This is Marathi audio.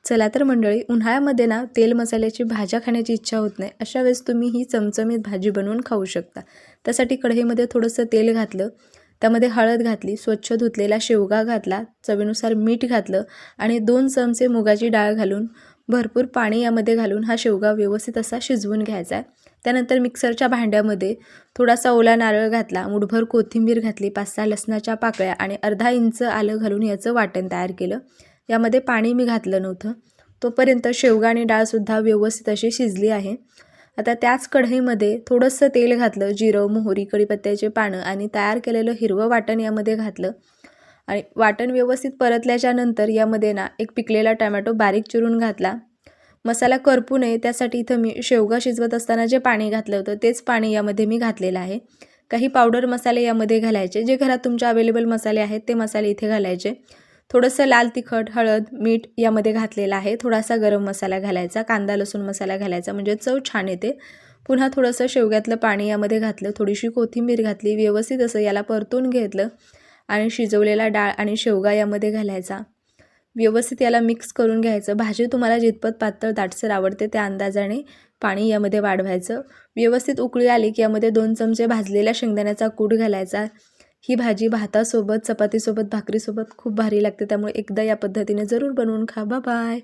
चला तर मंडळी, उन्हाळ्यामध्ये ना तेल मसाल्याची भाज्या खाण्याची इच्छा होत नाही, अशा वेळेस तुम्ही ही चमचमीत भाजी बनवून खाऊ शकता। त्यासाठी कढईमध्ये थोडंसं तेल घातलं, त्यामध्ये हळद घातली, स्वच्छ धुतलेला शेवगा घातला, चवीनुसार मीठ घातलं आणि 2 चमचे मुगाची डाळ घालून भरपूर पाणी यामध्ये घालून हा शेवगा व्यवस्थित असा शिजवून घ्यायचा आहे। त्यानंतर मिक्सरच्या भांड्यामध्ये थोडासा ओला नारळ घातला, मुठभर कोथिंबीर घातली, 5-6 लसणाच्या पाकळ्या आणि अर्धा इंच आलं घालून याचं वाटण तयार केलं। यामध्ये पाणी मी घातलं नव्हतं। तोपर्यंत शेवगा आणि डाळसुद्धा व्यवस्थित अशी शिजली आहे। आता त्याच कढईमध्ये थोडंसं तेल घातलं, जिरं, मोहरी, कढीपत्त्याचे पानं आणि तयार केलेलं हिरवं वाटण यामध्ये घातलं आणि वाटण व्यवस्थित परतल्याच्या नंतर यामध्ये ना एक पिकलेला टोमॅटो बारीक चिरून घातला। मसाला करपू नये त्यासाठी इथं मी शेवगा शिजवत असताना जे पाणी घातलं होतं तेच पाणी यामध्ये मी घातलेलं आहे। काही पावडर मसाले यामध्ये घालायचे, जे घरात तुमच्या अवेलेबल मसाले आहेत ते मसाले इथे घालायचे। थोडंसं लाल तिखट, हळद, मीठ यामध्ये घातलेलं आहे। थोडासा गरम मसाला घालायचा, कांदा लसूण मसाला घालायचा, म्हणजे चव छान येते। पुन्हा थोडंसं शेवग्यातलं पाणी यामध्ये घातलं, थोडीशी कोथिंबीर घातली, व्यवस्थित असं याला परतून घेतलं आणि शिजवलेला डाळ आणि शेवगा यामध्ये घालायचा। व्यवस्थित याला मिक्स करून घ्यायचं। भाजी तुम्हाला जितपत पातळ दाटसर आवडते त्या अंदाजाने पाणी यामध्ये वाढवायचं। व्यवस्थित उकळी आली की यामध्ये 2 चमचे भाजलेल्या शेंगदाण्याचा कूट घालायचा। ही भाजी भातासोबत, चपातीसोबत, भाकरीसोबत खूप भारी लागते, त्यामुळे एकदा या पद्धतीने जरूर बनवून खा। Bye bye.